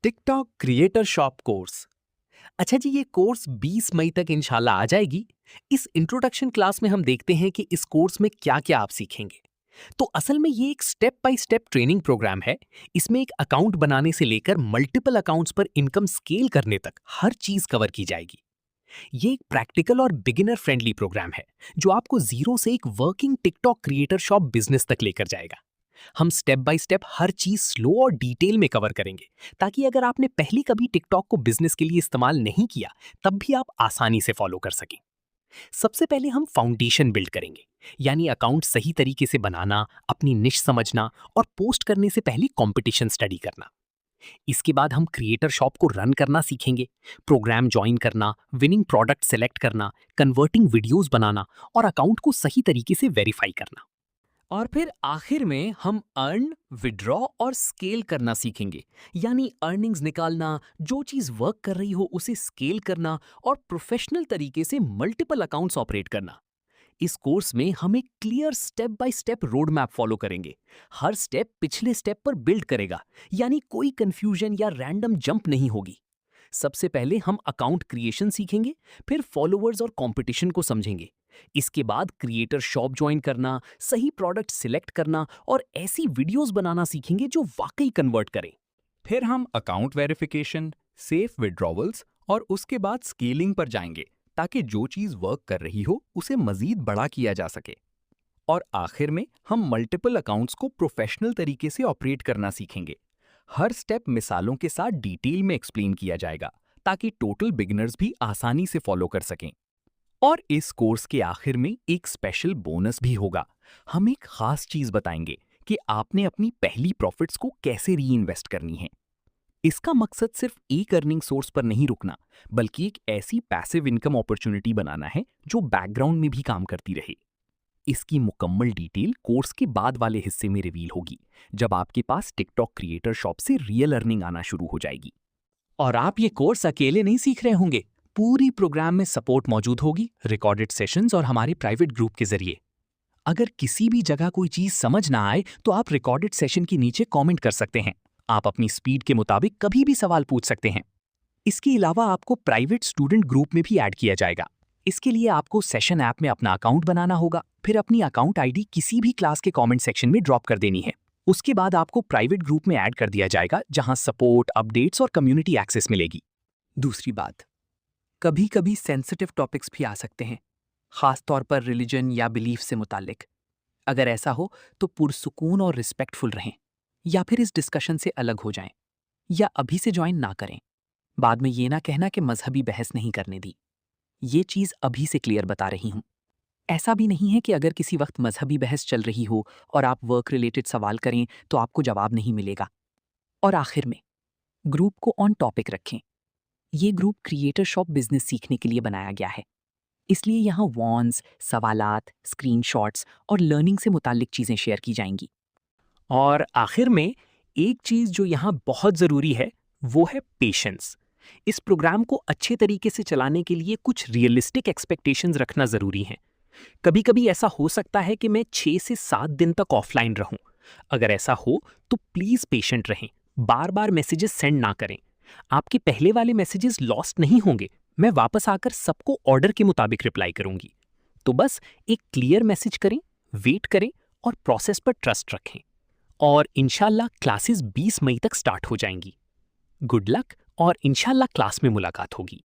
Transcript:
TikTok creator shop course. अच्छा जी, ये course 20 मई तक इंशाल्लाह आ जाएगी। इस इंट्रोडक्शन क्लास में हम देखते हैं कि इस कोर्स में क्या-क्या आप सीखेंगे। तो असल में ये एक step by step training program है। इसमें एक अकाउंट बनाने से लेकर मल्टीपल अकाउंट्स पर इनकम स्केल करने तक हर चीज कवर की जाएगी। ये एक प्रैक्टिकल और बिगिनर फ्रेंडली प्रोग्राम है, जो आपको जीरो से एक working TikTok creator shop business तक लेकर जाएगा। हम स्टेप बाय स्टेप हर चीज स्लो और डिटेल में कवर करेंगे, ताकि अगर आपने पहले कभी टिकटॉक को बिजनेस के लिए इस्तेमाल नहीं किया, तब भी आप आसानी से फॉलो कर सकें। सबसे पहले हम फाउंडेशन बिल्ड करेंगे, यानी अकाउंट सही तरीके से बनाना, अपनी निश समझना और पोस्ट करने से पहले कंपटीशन स्टडी करना। इसके बाद हम क्रिएटर शॉप को रन करना सीखेंगे, प्रोग्राम ज्वाइन करना, विनिंग प्रोडक्ट सेलेक्ट करना, कन्वर्टिंग वीडियोस बनाना और अकाउंट को सही तरीके से वेरीफाई करना। और फिर आखिर में हम अर्न, विड्रॉ और स्केल करना सीखेंगे, यानी अर्निंग्स निकालना, जो चीज वर्क कर रही हो उसे स्केल करना और प्रोफेशनल तरीके से मल्टीपल अकाउंट्स ऑपरेट करना। इस कोर्स में हम एक clear step by step road map follow करेंगे। हर स्टेप पिछले स्टेप पर बिल्ड करेगा, यानी कोई कंफ्यूजन या रैंडम जंप नहीं होगी। सबसे पहले हम अकाउंट क्रिएशन सीखेंगे, फिर फॉलोअर्स और कंपटीशन को समझेंगे। इसके बाद क्रिएटर शॉप ज्वाइन करना, सही प्रोडक्ट सिलेक्ट करना और ऐसी वीडियोस बनाना सीखेंगे जो वाकई कन्वर्ट करें। फिर हम अकाउंट वेरिफिकेशन, सेफ विड्रॉवल्स और उसके बाद स्केलिंग पर जाएंगे, ताकि जो चीज वर्क कर रही हो उसे मजीद बड़ा किया जा सके। और आखिर में हम मल्टीपल अकाउंट्स को प्रोफेशनल तरीके से ऑपरेट करना सीखेंगे। हर स्टेप मिसालों के साथ डिटेल में एक्सप्लेन किया जाएगा, ताकि टोटल बिगिनर्स भी आसानी से फॉलो कर सकें। और इस कोर्स के आखिर में एक स्पेशल बोनस भी होगा। हम एक खास चीज बताएंगे कि आपने अपनी पहली प्रॉफिट्स को कैसे री इन्वेस्ट करनी है। इसका मकसद सिर्फ एक अर्निंग सोर्स पर नहीं रुकना, बल्कि एक ऐसी पैसिव इनकम अपॉर्चुनिटी बनाना है जो बैकग्राउंड में भी काम करती रहे। इसकी मुकम्मल डिटेल कोर्स के बाद वाले हिस्से में रिवील होगी, जब आपके पास टिकटॉक क्रिएटर शॉप से रियल अर्निंग आना शुरू हो जाएगी। और आप ये कोर्स अकेले नहीं सीख रहे होंगे। पूरी प्रोग्राम में सपोर्ट मौजूद होगी, रिकॉर्डेड सेशंस और हमारे प्राइवेट ग्रुप के जरिए। अगर किसी भी जगह कोई चीज समझ ना आए, तो आप रिकॉर्डेड सेशन के नीचे कमेंट कर सकते हैं। आप अपनी स्पीड के मुताबिक कभी भी सवाल पूछ सकते हैं। इसके अलावा आपको प्राइवेट स्टूडेंट ग्रुप में भी ऐड किया जाएगा। इसके लिए आपको सेशन ऐप में अपना अकाउंट बनाना होगा, फिर अपनी अकाउंट आईडी किसी भी क्लास के कमेंट सेक्शन में ड्रॉप कर देनी है। उसके बाद आपको प्राइवेट ग्रुप में ऐड कर दिया जाएगा, जहां सपोर्ट, अपडेट्स और कम्युनिटी एक्सेस मिलेगी। दूसरी बात, कभी कभी सेंसिटिव टॉपिक्स भी आ सकते हैं, खास तौर पर रिलीजन या बिलीफ से मुतालिक। अगर ऐसा हो तो पुरसुकून और रिस्पेक्टफुल रहें, या फिर इस डिस्कशन से अलग हो जाएं, या अभी से ज्वाइन ना करें। बाद में ये ना कहना कि मजहबी बहस नहीं करने दी। ये चीज अभी से क्लियर बता रही हूं। ऐसा भी नहीं है कि अगर किसी वक्त मजहबी बहस चल रही हो और आप वर्क रिलेटेड सवाल करें तो आपको जवाब नहीं मिलेगा। और आखिर में, ग्रुप को ऑन टॉपिक रखें। ये ग्रुप क्रिएटर शॉप बिजनेस सीखने के लिए बनाया गया है, इसलिए यहाँ वॉन्स, सवालात, स्क्रीनशॉट्स और लर्निंग से मुतालिक चीजें शेयर की जाएंगी। और आखिर में, एक चीज जो यहाँ बहुत जरूरी है, वो है पेशेंस। इस प्रोग्राम को अच्छे तरीके से चलाने के लिए कुछ रियलिस्टिक एक्सपेक्टेशंस रखना जरूरी है। कभी कभी ऐसा हो सकता है कि मैं 6 से 7 दिन तक ऑफलाइन रहूं। अगर ऐसा हो तो प्लीज पेशेंट रहें, बार बार मैसेजेस सेंड ना करें। आपके पहले वाले मैसेजेस लॉस्ट नहीं होंगे। मैं वापस आकर सबको ऑर्डर के मुताबिक रिप्लाई करूंगी। तो बस एक क्लियर मैसेज करें, वेट करें और प्रोसेस पर ट्रस्ट रखें। और इंशाल्लाह क्लासेस 20 मई तक स्टार्ट हो जाएंगी। गुड लक, और इंशाल्लाह क्लास में मुलाकात होगी।